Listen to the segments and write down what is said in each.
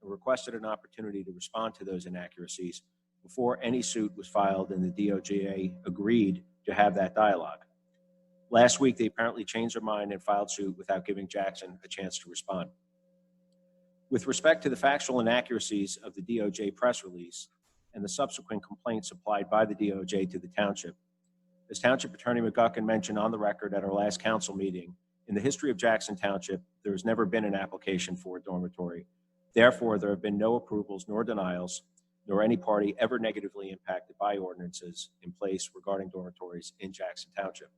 and requested an opportunity to respond to those inaccuracies before any suit was filed, and the DOJ agreed to have that dialogue. Last week, they apparently changed their mind and filed suit without giving Jackson a chance to respond. With respect to the factual inaccuracies of the DOJ press release and the subsequent complaints supplied by the DOJ to the Township, as Township Attorney McGuckin mentioned on the record at our last council meeting, in the history of Jackson Township, there has never been an application for a dormitory. Therefore, there have been no approvals nor denials, nor any party ever negatively impacted by ordinances in place regarding dormitories in Jackson Township.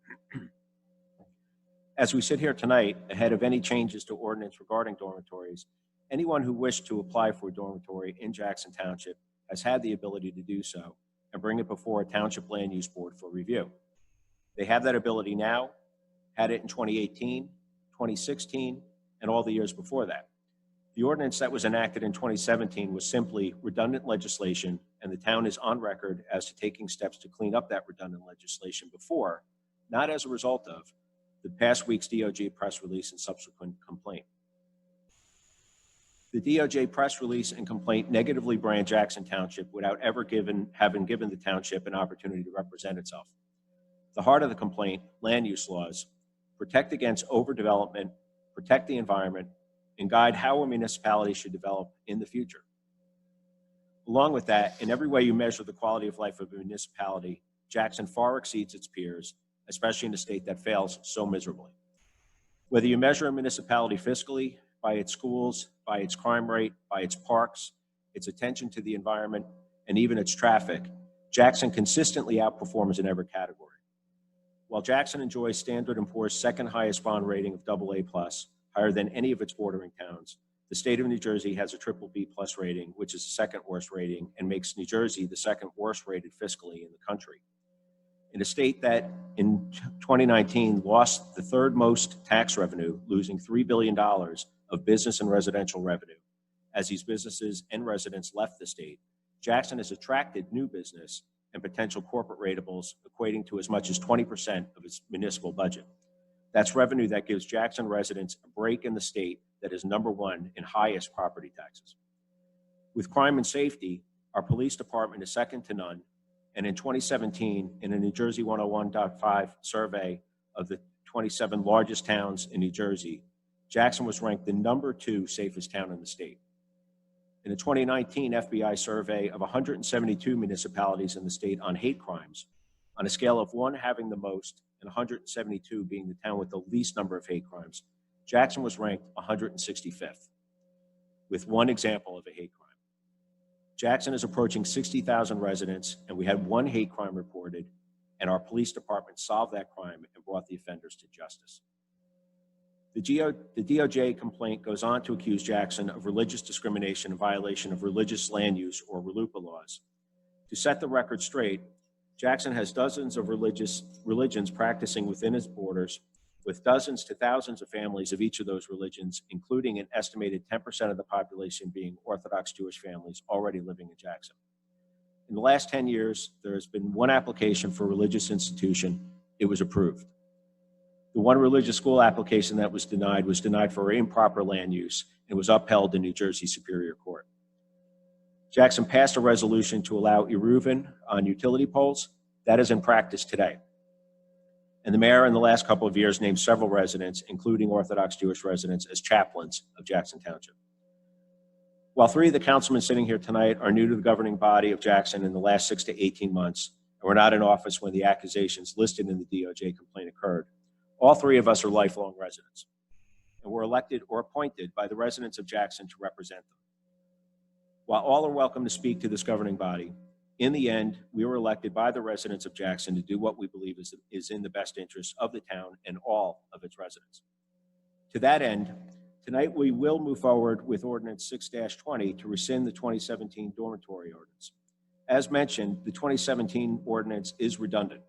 As we sit here tonight, ahead of any changes to ordinance regarding dormitories, anyone who wished to apply for a dormitory in Jackson Township has had the ability to do so and bring it before a Township Land Use Board for review. They have that ability now, had it in 2018, 2016, and all the years before that. The ordinance that was enacted in 2017 was simply redundant legislation, and the town is on record as to taking steps to clean up that redundant legislation before, not as a result of, the past week's DOJ press release and subsequent complaint. The DOJ press release and complaint negatively brand Jackson Township without ever having given the township an opportunity to represent itself. The heart of the complaint, land use laws, protect against overdevelopment, protect the environment, and guide how a municipality should develop in the future. Along with that, in every way you measure the quality of life of a municipality, Jackson far exceeds its peers, especially in a state that fails so miserably. Whether you measure a municipality fiscally, by its schools, by its crime rate, by its parks, its attention to the environment, and even its traffic, Jackson consistently outperforms in every category. While Jackson enjoys Standard & Poor's second highest bond rating of AA+, higher than any of its bordering towns, the state of New Jersey has a BBB+ rating, which is the second worst rating, and makes New Jersey the second worst rated fiscally in the country. In a state that in 2019 lost the third most tax revenue, losing $3 billion of business and residential revenue. As these businesses and residents left the state, Jackson has attracted new business and potential corporate ratables equating to as much as 20% of its municipal budget. That's revenue that gives Jackson residents a break in the state that is #1 in highest property taxes. With crime and safety, our police department is second to none. And in 2017, in a New Jersey 101.5 survey of the 27 largest towns in New Jersey, Jackson was ranked the #2 safest town in the state. In a 2019 FBI survey of 172 municipalities in the state on hate crimes, on a scale of 1 having the most and 172 being the town with the least number of hate crimes, Jackson was ranked 165th, with one example of a hate crime. Jackson is approaching 60,000 residents, and we had one hate crime reported, and our police department solved that crime and brought the offenders to justice. The DOJ complaint goes on to accuse Jackson of religious discrimination and violation of religious land use or RLUIPA laws. To set the record straight, Jackson has dozens of religions practicing within its borders, with dozens to thousands of families of each of those religions, including an estimated 10% of the population being Orthodox Jewish families already living in Jackson. In the last 10 years, there has been one application for a religious institution. It was approved. The one religious school application that was denied for improper land use and was upheld in New Jersey Superior Court. Jackson passed a resolution to allow Eruven on utility poles. That is in practice today. And the mayor in the last couple of years named several residents, including Orthodox Jewish residents, as chaplains of Jackson Township. While 3 of the councilmen sitting here tonight are new to the governing body of Jackson in the last 6 to 18 months, and were not in office when the accusations listed in the DOJ complaint occurred, all 3 of us are lifelong residents, and were elected or appointed by the residents of Jackson to represent them. While all are welcome to speak to this governing body, in the end, we were elected by the residents of Jackson to do what we believe is in the best interest of the town and all of its residents. To that end, tonight we will move forward with Ordinance 6-20 to rescind the 2017 dormitory ordinance. As mentioned, the 2017 ordinance is redundant.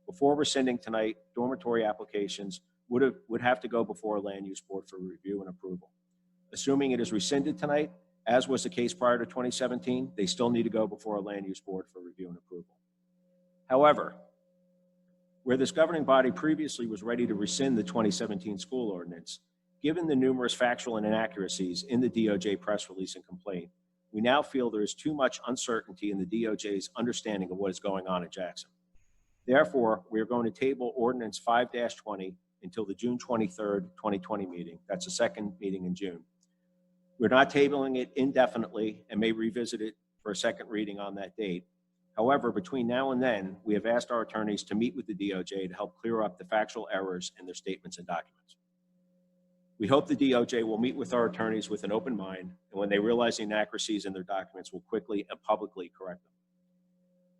Before rescinding tonight, dormitory applications would have to go before a land use board for review and approval. Assuming it is rescinded tonight, as was the case prior to 2017, they still need to go before a land use board for review and approval. However, where this governing body previously was ready to rescind the 2017 school ordinance, Given the numerous factual inaccuracies in the DOJ press release and complaint, we now feel there is too much uncertainty in the DOJ's understanding of what is going on in Jackson. Therefore, we are going to table Ordinance 5-20 until the June 23rd, 2020 meeting. That's the second meeting in June. We're not tabling it indefinitely and may revisit it for a second reading on that date. However, between now and then, we have asked our attorneys to meet with the DOJ to help clear up the factual errors in their statements and documents. We hope the DOJ will meet with our attorneys with an open mind, and when they realize the inaccuracies in their documents, will quickly and publicly correct them.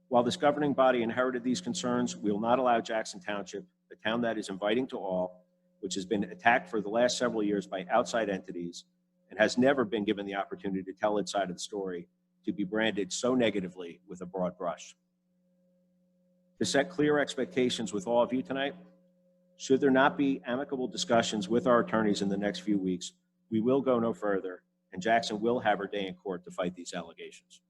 While this governing body inherited these concerns, we will not allow Jackson Township, a town that is inviting to all, which has been attacked for the last several years by outside entities and has never been given the opportunity to tell its side of the story, to be branded so negatively with a broad brush. To set clear expectations with all of you tonight, should there not be amicable discussions with our attorneys in the next few weeks, we will go no further, and Jackson will have her day in court to fight these allegations.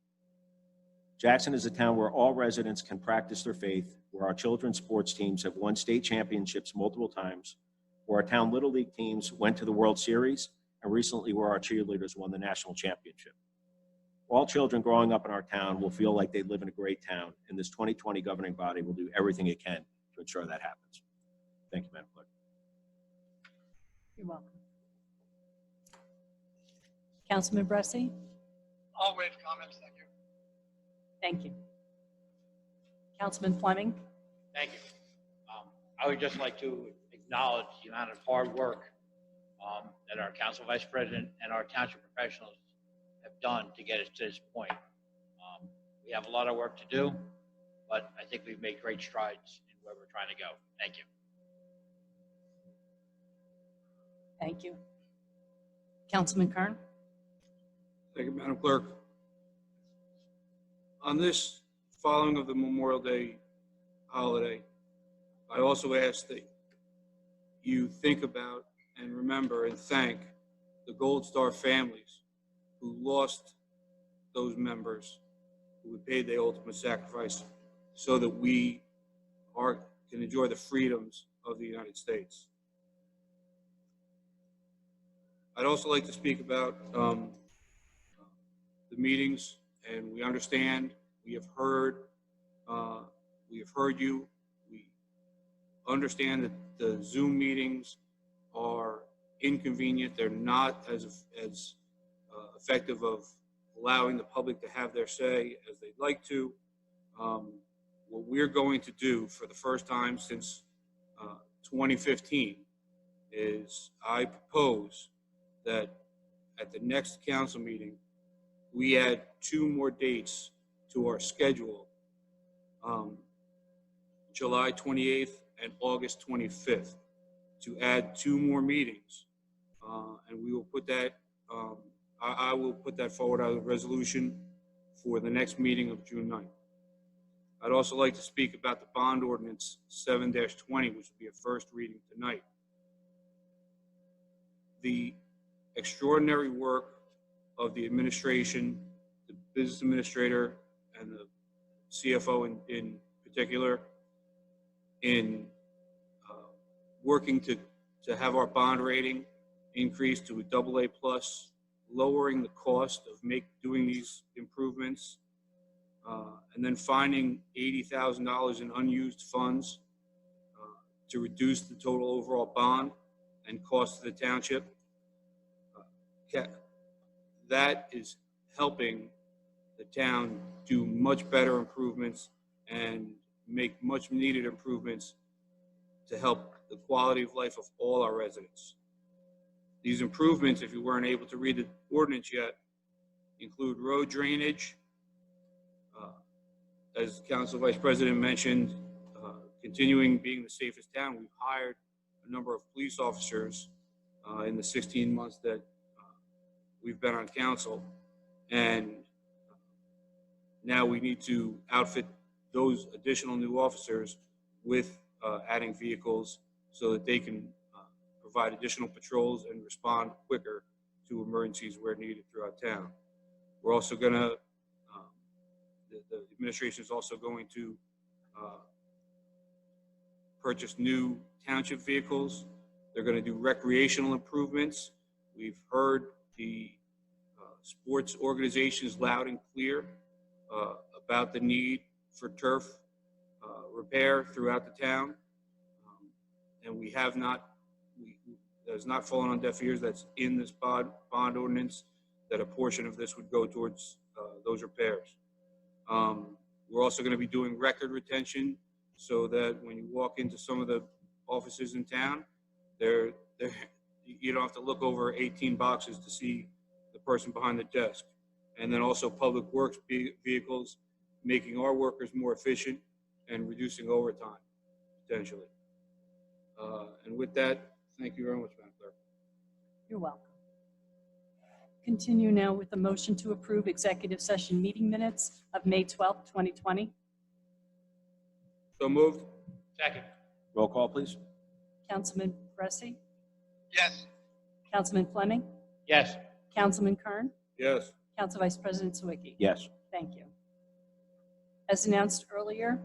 Jackson is a town where all residents can practice their faith, where our children's sports teams have won state championships multiple times, where our town Little League teams went to the World Series, and recently where our cheerleaders won the national championship. All children growing up in our town will feel like they live in a great town, and this 2020 governing body will do everything it can to ensure that happens. Thank you, Madam Clerk. You're welcome. Councilman Bressi? I'll waive comments, thank you. Thank you. Councilman Fleming? Thank you. I would just like to acknowledge the amount of hard work that our council vice president and our township professionals have done to get us to this point. We have a lot of work to do, but I think we've made great strides in where we're trying to go. Thank you. Thank you. Councilman Kern? Thank you, Madam Clerk. On this following of the Memorial Day holiday, I also ask that you think about and remember and thank the Gold Star families who lost those members who paid the ultimate sacrifice so that we can enjoy the freedoms of the United States. I'd also like to speak about the meetings, and we understand, we have heard you. We understand that the Zoom meetings are inconvenient. They're not as effective of allowing the public to have their say as they'd like to. What we're going to do for the first time since 2015 is I propose that at the next council meeting, we add 2 more dates to our schedule, July 28th and August 25th, to add 2 more meetings. And we will put that, I will put that forward as a resolution for the next meeting of June 9th. I'd also like to speak about the bond ordinance 7-20, which will be a first reading tonight. The extraordinary work of the administration, the business administrator, and the CFO in particular, in working to have our bond rating increase to a AA+, lowering the cost of doing these improvements, and then finding $80,000 in unused funds to reduce the total overall bond and cost to the township. That is helping the town do much better improvements and make much needed improvements to help the quality of life of all our residents. These improvements, if you weren't able to read the ordinance yet, include road drainage. As Council Vice President mentioned, continuing being the safest town, we've hired a number of police officers in the 16 months that we've been on council, and now we need to outfit those additional new officers with adding vehicles so that they can provide additional patrols and respond quicker to emergencies where needed throughout town. We're also going to, the administration is also going to purchase new township vehicles They're going to do recreational improvements. We've heard the sports organizations loud and clear about the need for turf repair throughout the town. And we have not, that has not fallen on deaf ears. That's in this bond ordinance, that a portion of this would go towards those repairs. We're also going to be doing record retention so that when you walk into some of the offices in town, you don't have to look over 18 boxes to see the person behind the desk. And then also public works vehicles, making our workers more efficient and reducing overtime, potentially. And with that, thank you very much, Madam Clerk. You're welcome. Continue now with a motion to approve executive session meeting minutes of May 12th, 2020. So moved. Second. Roll call, please. Councilman Bressi, Yes. Councilman Fleming, Yes. Councilman Kern, Yes. Council Vice President Sawicki. Yes. Thank you. As announced earlier,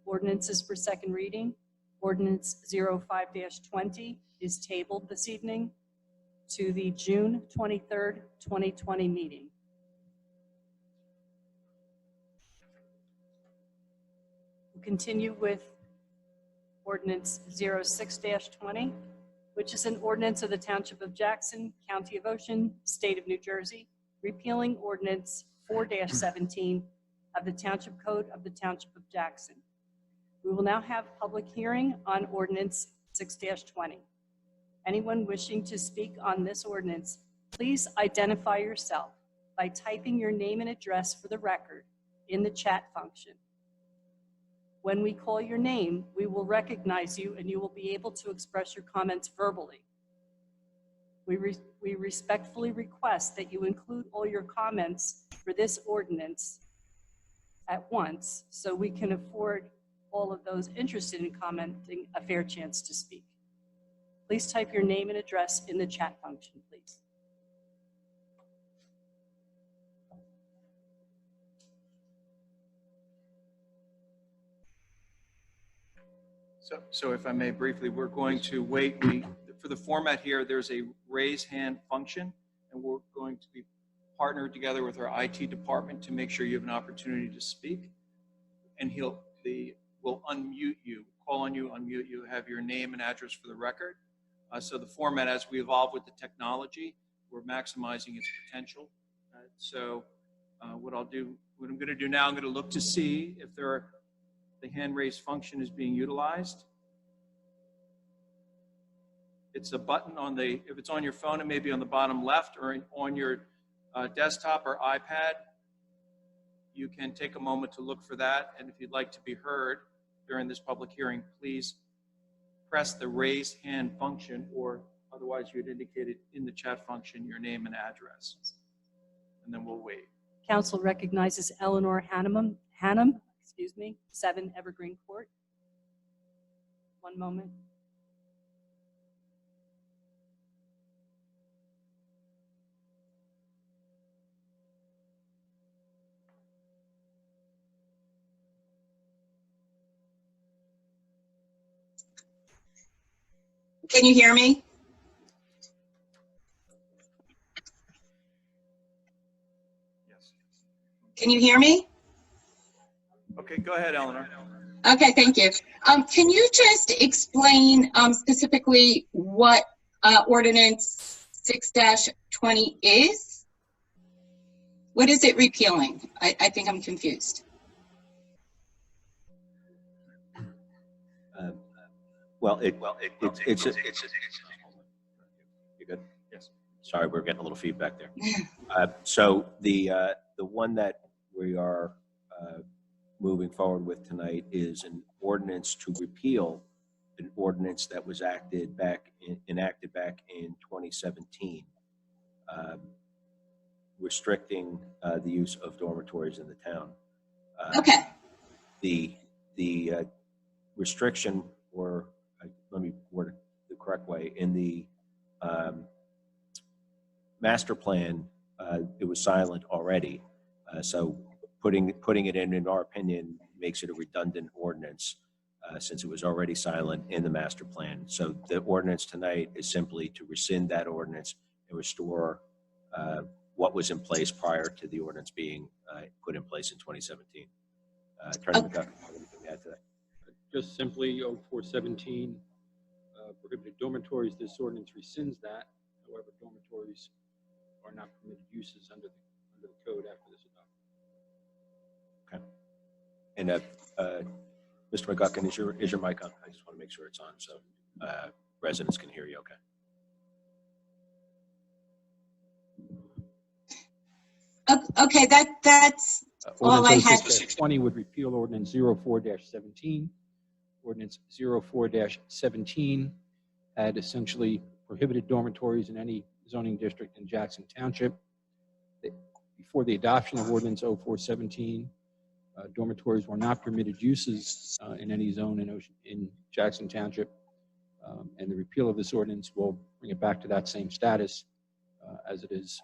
ordinances for second reading. Ordinance 05-20 is tabled this evening to the June 23rd, 2020 meeting. We'll continue with ordinance 06-20, which is an ordinance of the Township of Jackson, County of Ocean, State of New Jersey, repealing ordinance 4-17 of the Township Code of the Township of Jackson. We will now have public hearing on ordinance 6-20. Anyone wishing to speak on this ordinance, please identify yourself by typing your name and address for the record in the chat function. When we call your name, we will recognize you and you will be able to express your comments verbally. We respectfully request that you include all your comments for this ordinance at once so we can afford all of those interested in commenting a fair chance to speak. Please type your name and address in the chat function, please. So if I may briefly, we're going to wait. For the format here, there's a raise hand function, and we're going to be partnered together with our IT department to make sure you have an opportunity to speak. And we'll unmute you, call on you, unmute you, have your name and address for the record. So the format, as we evolve with the technology, we're maximizing its potential. What I'm going to do now, I'm going to look to see if the hand raise function is being utilized. It's a button if it's on your phone, it may be on the bottom left or on your desktop or iPad. You can take a moment to look for that. And if you'd like to be heard during this public hearing, please press the raise hand function, or otherwise you'd indicate it in the chat function, your name and address. And then we'll wait. Council recognizes Eleanor Hannum, 7 Evergreen Court. One moment. Can you hear me? Yes. Can you hear me? Okay, go ahead, Eleanor. Okay, thank you. Can you just explain specifically what ordinance 6-20 is? What is it repealing? I think I'm confused. It's you good? Yes. Sorry, we're getting a little feedback there. So the one that we are moving forward with tonight is an ordinance to repeal an ordinance that was enacted back in 2017, restricting the use of dormitories in the town. Okay. The restriction, or let me word it the correct way, in the master plan, it was silent already. So putting it in our opinion, makes it a redundant ordinance. since it was already silent in the master plan. So the ordinance tonight is simply to rescind that ordinance and restore what was in place prior to the ordinance being put in place in 2017. Attorney McGuffin, anything to add to that? Just simply 0417, prohibited dormitories, this ordinance rescinds that. However, dormitories are not permitted uses under the code after this adoption. Okay. And Mr. McGuckin, is your mic on? I just want to make sure it's on so residents can hear you okay. Okay, that's all I had. 20 would repeal ordinance 04-17. Ordinance 04-17 had essentially prohibited dormitories in any zoning district in Jackson Township. Before the adoption of ordinance 04-17, dormitories were not permitted uses in any zone in Jackson Township. And the repeal of this ordinance will bring it back to that same status as it is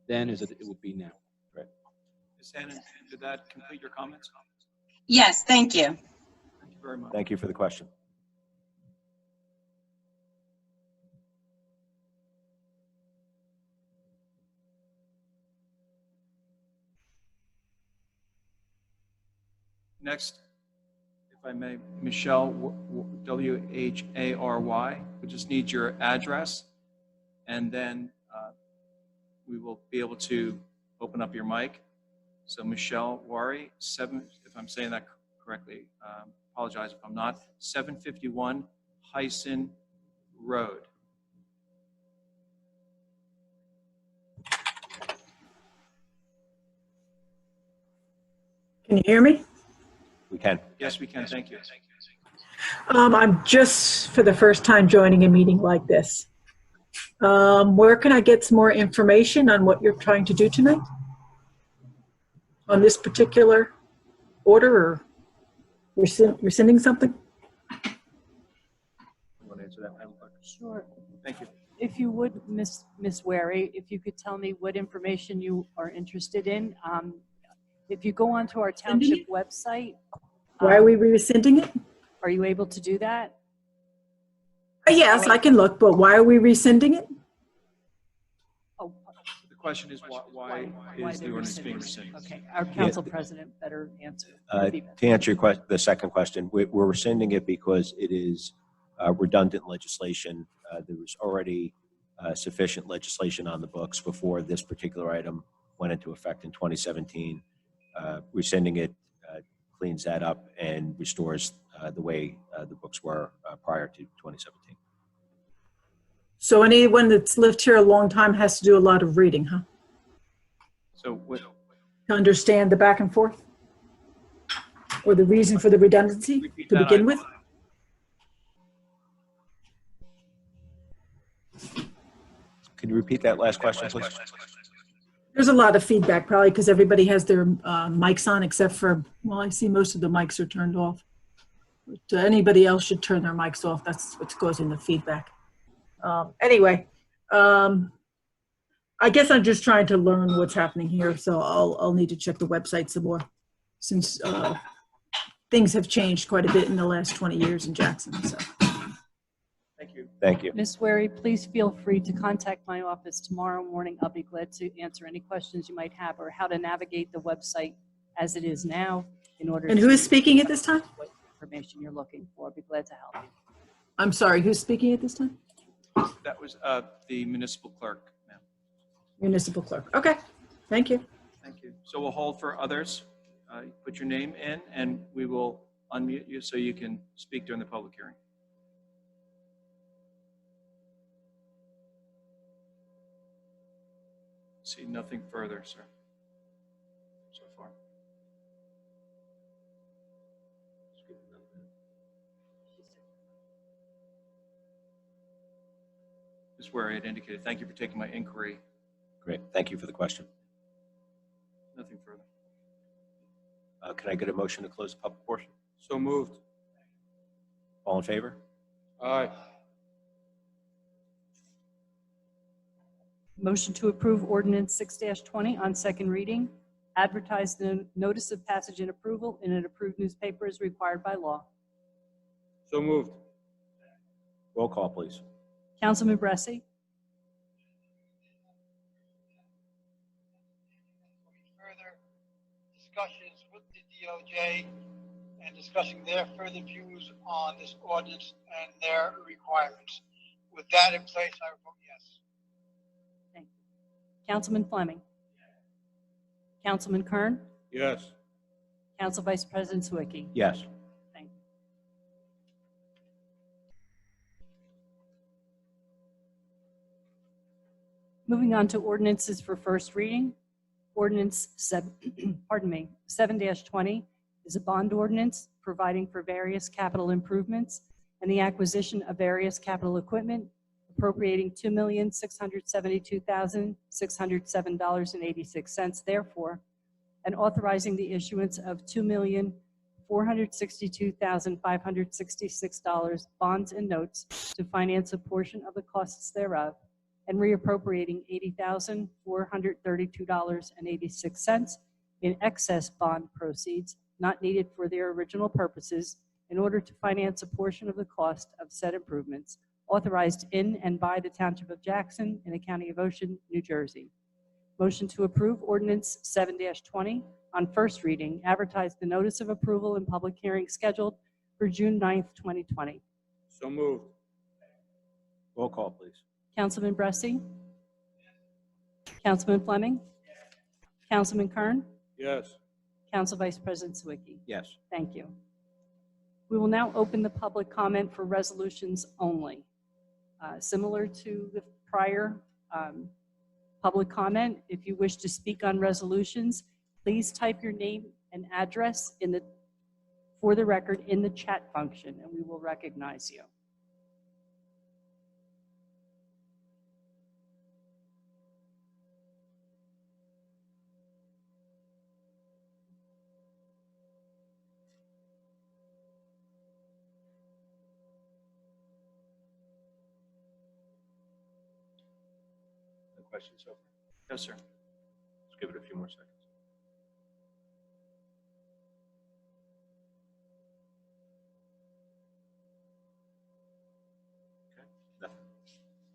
then as it would be now. Right. Ms. Hannon, did that complete your comments? Yes, thank you. Thank you very much. Thank you for the question. Next, if I may, Michelle, W-H-A-R-Y. We just need your address, and then we will be able to open up your mic. So Michelle Wari, if I'm saying that correctly, apologize if I'm not, 751 Hyson Road. Can you hear me? We can. Yes, we can. Thank you. I'm just for the first time joining a meeting like this. Where can I get some more information on what you're trying to do tonight? On this particular order or rescinding something? You want to answer that, Madam Clerk? Sure. Thank you. If you would, Ms. Wary, if you could tell me what information you are interested in. If you go onto our township website. Why are we rescinding it? Are you able to do that? Yes, I can look, but why are we rescinding it? Oh, The question is why is the they're ordinance being rescinding. rescinded? Okay, our council president better answer. To answer your the second question, we're rescinding it because it is redundant legislation. There was already sufficient legislation on the books before this particular item went into effect in 2017. Rescinding it cleans that up and restores the way the books were prior to 2017. So anyone that's lived here a long time has to do a lot of reading, huh? So what, To understand the back and forth? Or the reason for the redundancy Repeat to that, begin with? Can you repeat that last question, please? There's a lot of feedback, probably because everybody has their mics on except for, well, I see most of the mics are turned off. But anybody else should turn their mics off. That's what's causing the feedback. Anyway, I guess I'm just trying to learn what's happening here, so I'll need to check the website some more since things have changed quite a bit in the last 20 years in Jackson. So. thank you. Thank you. Ms. Wary, please feel free to contact my office tomorrow morning. I'll be glad to answer any questions you might have or how to navigate the website as it is now in order And who is speaking at this time? what information you're looking for. I'll be glad to help you. I'm sorry, who's speaking at this time? That was the municipal clerk, ma'am. Municipal clerk. Okay, thank you. Thank you. So we'll hold for others. Put your name in and we will unmute you so you can speak during the public hearing. See nothing further, sir, so far. This is where I had indicated, thank you for taking my inquiry. Great. Thank you for the question. Nothing further. Can I get a motion to close the public portion? So moved. All in favor? Aye. Motion to approve ordinance 6-20 on second reading. Advertise the notice of passage and approval in an approved newspaper as required by law. So moved. Roll call, please. Councilman Bressi, Further discussions with the DOJ and discussing their further views on this ordinance and their requirements. With that in place, I vote yes. Councilman Fleming, Councilman Kern, Yes. Council Vice President Sawicki. Yes. Thank you. Moving on to ordinances for first reading. Ordinance 7-20 is a bond ordinance providing for various capital improvements and the acquisition of various capital equipment, appropriating $2,672,607.86 therefore, and authorizing the issuance of $2,462,566 bonds and notes to finance a portion of the costs thereof, and reappropriating $80,432.86 in excess bond proceeds not needed for their original purposes in order to finance a portion of the cost of said improvements authorized in and by the Township of Jackson in the County of Ocean, New Jersey. Motion to approve ordinance 7-20 on first reading, advertise the notice of approval and public hearing scheduled for June 9th, 2020. So moved. Roll call, please. Councilman Bressi, Councilman Fleming, Councilman Kern, Yes. Council Vice President Sawicki. Yes. Thank you. We will now open the public comment for resolutions only. Similar to the prior public comment, if you wish to speak on resolutions, please type your name and address for the record in the chat function, and we will recognize you. No questions so far? No, sir. Let's give it a few more seconds. Okay. Nothing.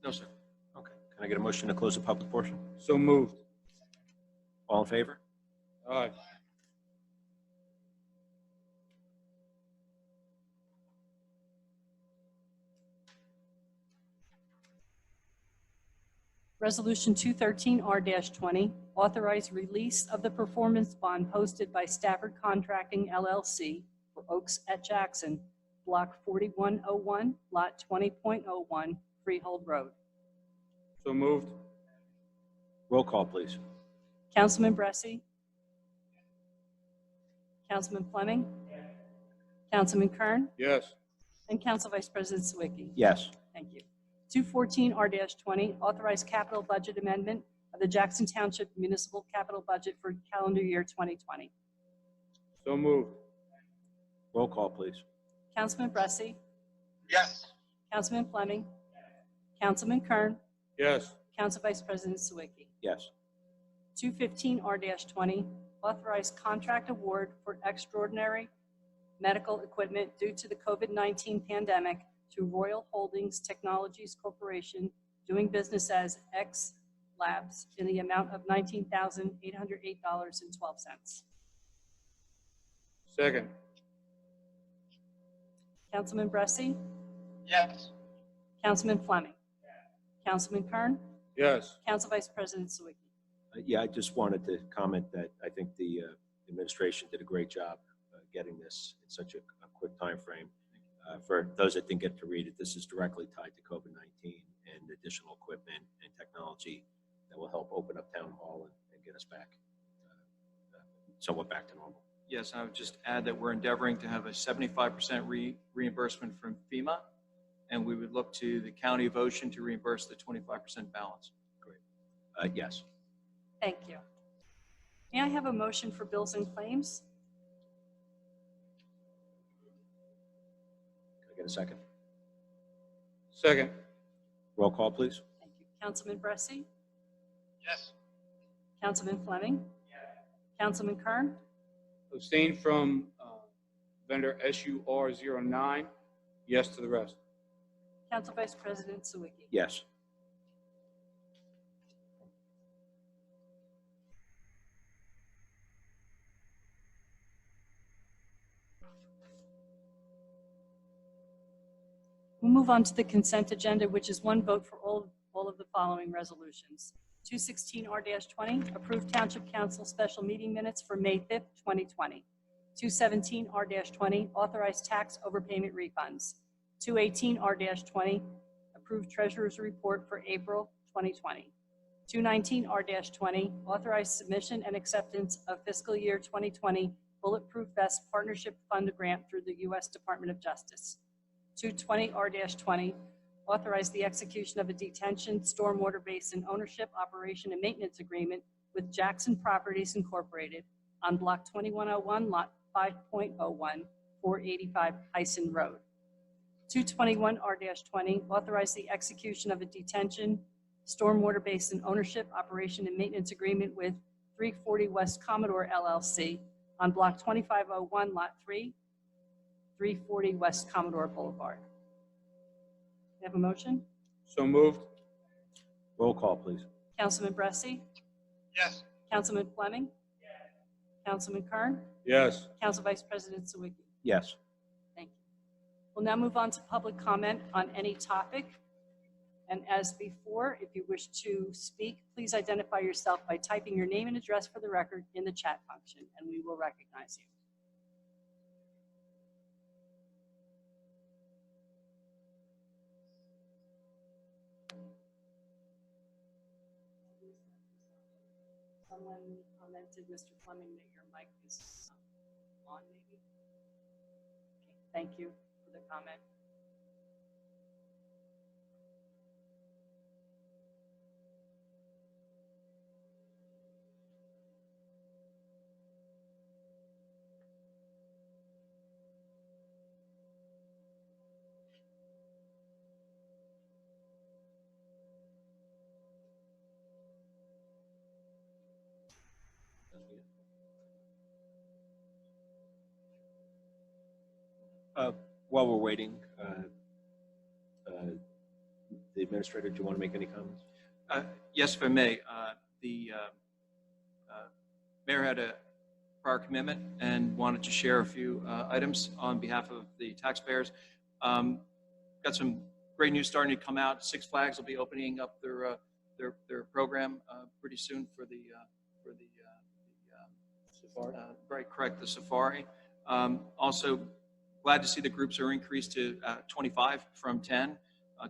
No, sir. Okay. Can I get a motion to close the public portion? So moved. All in favor? Aye. Resolution 213R-20, authorize release of the performance bond posted by Stafford Contracting LLC for Oaks at Jackson, Block 4101, Lot 20.01, Freehold Road. So moved. Roll call, please. Councilman Bressi, Councilman Fleming, Councilman Kern, Yes. and Council Vice President Sawicki. Yes. Thank you. 214R-20, authorize capital budget amendment of the Jackson Township Municipal Capital Budget for calendar year 2020. So moved. Roll call, please. Councilman Bressi, Yes. Councilman Fleming, Councilman Kern, Yes. Council Vice President Sawicki. Yes. 215R-20, authorize contract award for extraordinary medical equipment due to the COVID-19 pandemic to Royal Holdings Technologies Corporation, doing business as X Labs, in the amount of $19,808.12. Second. Councilman Bressi, Yes. Councilman Fleming, Councilman Kern, Yes. Council Vice President Sawicki. Yeah, I just wanted to comment that I think the administration did a great job getting this in such a quick time frame. For those that didn't get to read it, this is directly tied to COVID-19 and additional equipment and technology that will help open up Town Hall and get us back, somewhat back to normal. Yes, I would just add that we're endeavoring to have a 75% reimbursement from FEMA, and we would look to the County of Ocean to reimburse the 25% balance. Great. Yes. Thank you. May I have a motion for bills and claims? Can I get a second? Second. Roll call, please. Thank you. Councilman Bressi, Yes. Councilman Fleming, Councilman Kern, Abstain from vendor SUR 09. Yes to the rest. Council Vice President Sawicki. Yes. We'll move on to the consent agenda, which is one vote for all of the following resolutions. 216R-20, approve Township Council special meeting minutes for May 5th, 2020. 217R-20, authorize tax overpayment refunds. 218R-20, approve treasurer's report for April 2020. 219R-20, authorize submission and acceptance of fiscal year 2020 Bulletproof Vest Partnership Fund grant through the U.S. Department of Justice. 220R-20, authorize the execution of a detention, stormwater basin ownership, operation, and maintenance agreement with Jackson Properties Incorporated on Block 2101, Lot 5.01, 485 Hyson Road. 221R-20, authorize the execution of a detention, stormwater basin ownership, operation, and maintenance agreement with 340 West Commodore LLC on Block 2501, Lot 3, 340 West Commodore Boulevard. You have a motion? So moved. Roll call, please. Councilman Bressi? Yes. Councilman Fleming? Councilman Kern? Yes. Council Vice President Sawicki? Yes. Thank you. We'll now move on to public comment on any topic. And as before, if you wish to speak, please identify yourself by typing your name and address for the record in the chat function, and we will recognize you. Someone commented, Mr. Fleming, that your mic is on, maybe? Okay, thank you for the comment. While we're waiting, the administrator, do you want to make any comments? Yes, if I may. The mayor had a prior commitment and wanted to share a few items on behalf of the taxpayers. Got some great news starting to come out. Six Flags will be opening up their program pretty soon for the Safari? right, correct, the safari. Also, glad to see the groups are increased to 25 from 10.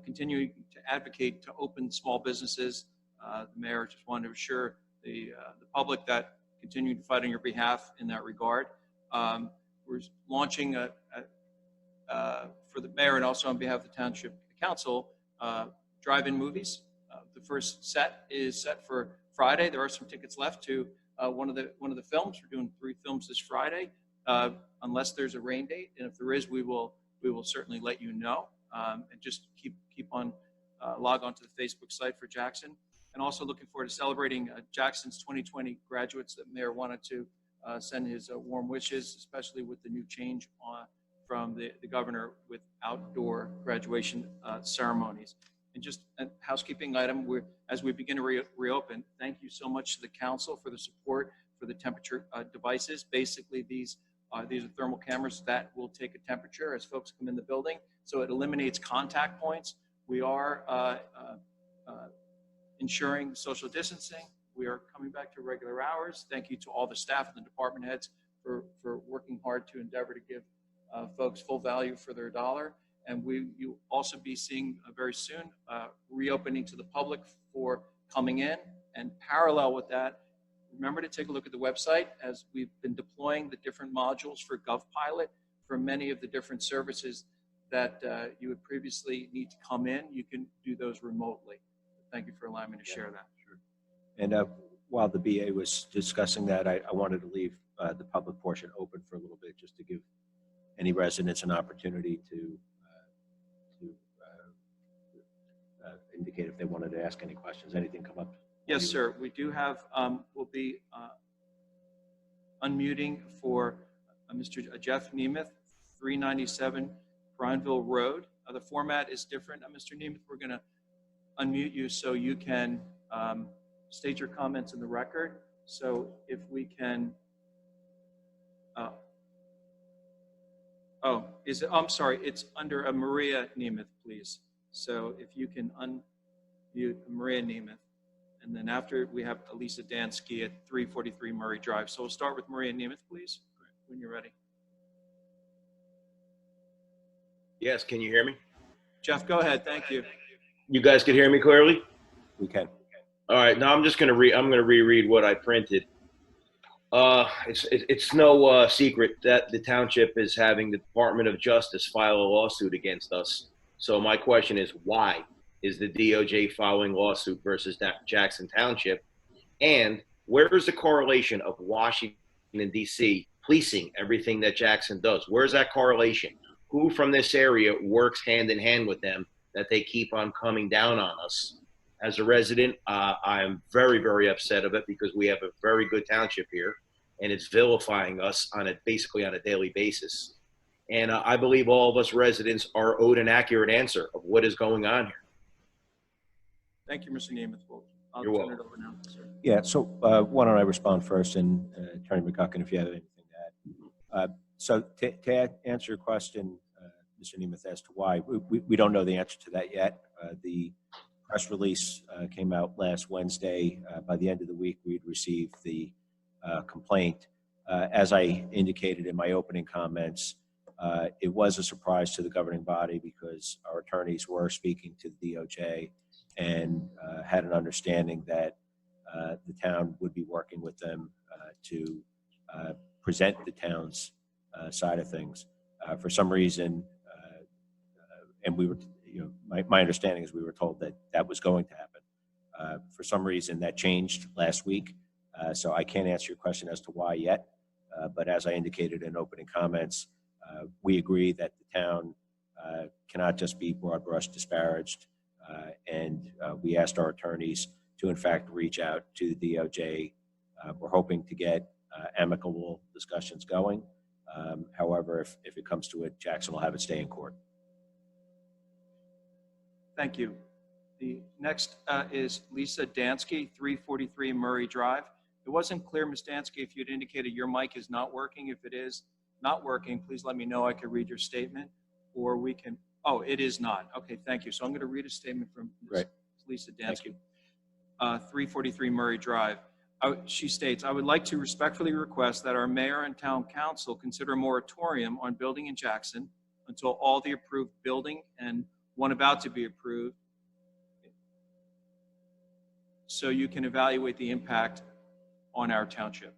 Continuing to advocate to open small businesses. The mayor just wanted to assure the public that continuing to fight on your behalf in that regard. We're launching for the mayor and also on behalf of the Township Council, drive-in movies. The first set is set for Friday. There are some tickets left to one of the films. We're doing 3 films this Friday, unless there's a rain date, and if there is, we will certainly let you know. And just keep on log on to the Facebook site for Jackson, and also looking forward to celebrating Jackson's 2020 graduates. That mayor wanted to send his warm wishes, especially with the new change from the governor with outdoor graduation ceremonies. And just a housekeeping item, as we begin to reopen, thank you so much to the council for the support for the temperature devices. Basically, these are thermal cameras that will take a temperature as folks come in the building, so it eliminates contact points. We are ensuring social distancing. We are coming back to regular hours. Thank you to all the staff and the department heads for working hard to endeavor to give folks full value for their dollar. And you'll also be seeing very soon reopening to the public for coming in. And parallel with that, remember to take a look at the website as we've been deploying the different modules for GovPilot for many of the different services that you would previously need to come in. You can do those remotely. Thank you for allowing me to share that. Sure. And while the BA was discussing that, I wanted to leave the public portion open for a little bit, just to give any residents an opportunity to indicate if they wanted to ask any questions. Anything come up? Yes, sir. We do have, we'll be unmuting for Mr. Jeff Nemeth, 397 Brineville Road. The format is different. Mr. Nemeth, we're going to unmute you so you can state your comments in the record. So if we can, I'm sorry, it's under a Maria Nemeth, please. So if you can unmute Maria Nemeth. And then after, we have Elisa Dansky at 343 Murray Drive. So we'll start with Maria Nemeth, please, when you're ready. Yes, can you hear me? Jeff, go ahead. Thank you. You guys can hear me clearly? We can. All right, now I'm just going to reread what I printed. It's no secret that the township is having the Department of Justice file a lawsuit against us. So my question is, why is the DOJ filing lawsuit versus Jackson Township? And where is the correlation of Washington, D.C. policing everything that Jackson does? Where's that correlation? Who from this area works hand in hand with them that they keep on coming down on us? As a resident, I am very, very upset of it because we have a very good township here, and it's vilifying us basically on a daily basis. And I believe all of us residents are owed an accurate answer of what is going on here. Thank you, Mr. Nemeth. I'll You're turn welcome. it over now, sir. Yeah, so why don't I respond first, and Attorney McGuckin, if you have anything to add. So to answer your question, Mr. Nemeth, as to why, we don't know the answer to that yet. The press release came out last Wednesday. By the end of the week, we'd received the complaint. As I indicated in my opening comments, it was a surprise to the governing body because our attorneys were speaking to the DOJ and had an understanding that the town would be working with them to present the town's side of things. For some reason, and we were, my understanding is we were told that that was going to happen. For some reason, that changed last week. So I can't answer your question as to why yet. But as I indicated in opening comments, we agree that the town cannot just be broad brush disparaged. And we asked our attorneys to, in fact, reach out to the DOJ. We're hoping to get amicable discussions going. However, if it comes to it, Jackson will have it stay in court. Thank you. The next is Lisa Dansky, 343 Murray Drive. It wasn't clear, Ms. Dansky, if you'd indicated your mic is not working. If it is not working, please let me know. I can read your statement, or we can, oh, it is not. Okay, thank you. So I'm going to read a statement from Ms. Lisa Dansky, 343 Murray Drive. She states, I would like to respectfully request that our mayor and town council consider a moratorium on building in Jackson until all the approved building and one about to be approved, so you can evaluate the impact on our township.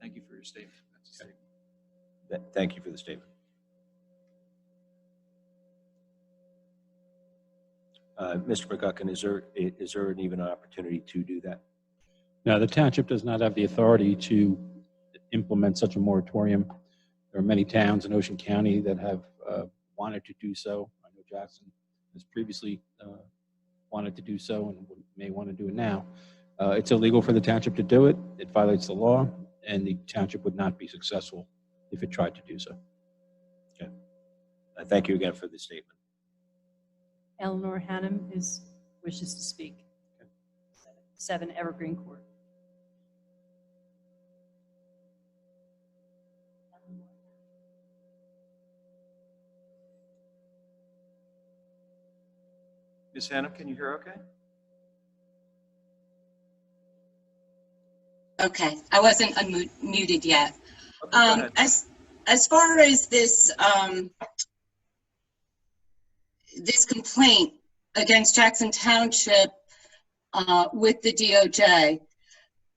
Thank you for your statement. That's a statement. Thank you for the statement. Mr. McGuckin, is there even an opportunity to do that? Now, the township does not have the authority to implement such a moratorium. There are many towns in Ocean County that have wanted to do so. I know Jackson has previously wanted to do so and may want to do it now. It's illegal for the township to do it. It violates the law, and the township would not be successful if it tried to do so. Okay. Thank you again for the statement. Eleanor Hannum wishes to speak. 7 Evergreen Court. Ms. Hannum, can you hear okay? Okay, I wasn't unmuted yet. Okay, go ahead. As far as this this complaint against Jackson Township with the DOJ,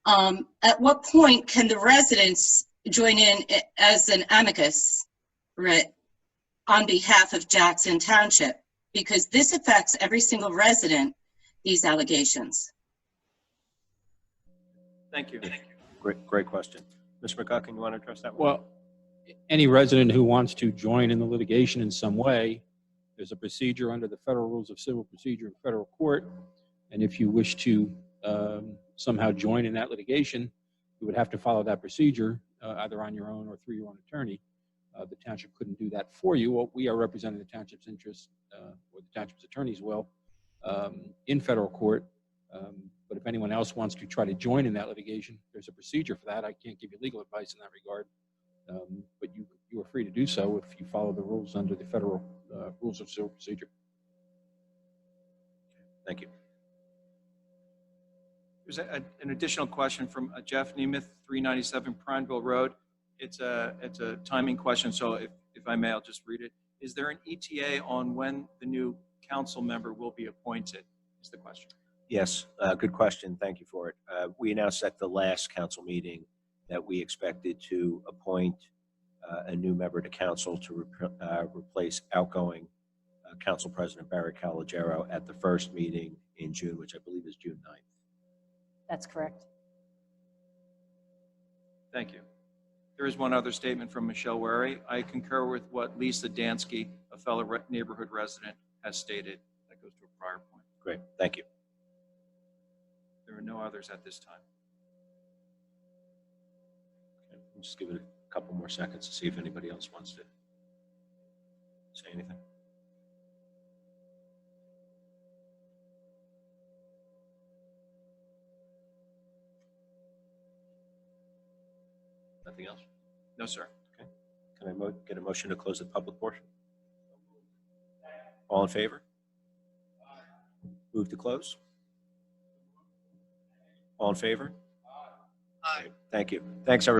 at what point can the residents join in as an amicus writ on behalf of Jackson Township? Because this affects every single resident, these allegations. Thank you. Great question. Mr. McGuckin, you want to address that one? Well, any resident who wants to join in the litigation in some way, there's a procedure under the Federal Rules of Civil Procedure in federal court. And if you wish to somehow join in that litigation, you would have to follow that procedure either on your own or through your own attorney. The township couldn't do that for you. Well, we are representing the township's interests, or the township's attorneys will, in federal court. But if anyone else wants to try to join in that litigation, there's a procedure for that. I can't give you legal advice in that regard. But you are free to do so if you follow the rules under the federal rules of civil procedure. Thank you. There's an additional question from Jeff Nemeth, 397 Prineville Road. It's a timing question, so if I may, I'll just read it. Is there an ETA on when the new council member will be appointed, is the question. Yes, good question. Thank you for it. We announced at the last council meeting that we expected to appoint a new member to council to replace outgoing Council President Barry Calogero at the first meeting in June, which I believe is June 9th. That's correct. Thank you. There is one other statement from Michelle Wary. I concur with what Lisa Dansky, a fellow neighborhood resident, has stated. That goes to a prior point. Great, thank you. There are no others at this time. Okay, we'll just give it a couple more seconds to see if anybody else wants to say anything. Nothing else? No, sir. Okay. Can I get a motion to close the public portion? All in favor? Move to close? All in favor? Aye. Thank you. Thanks, everyone.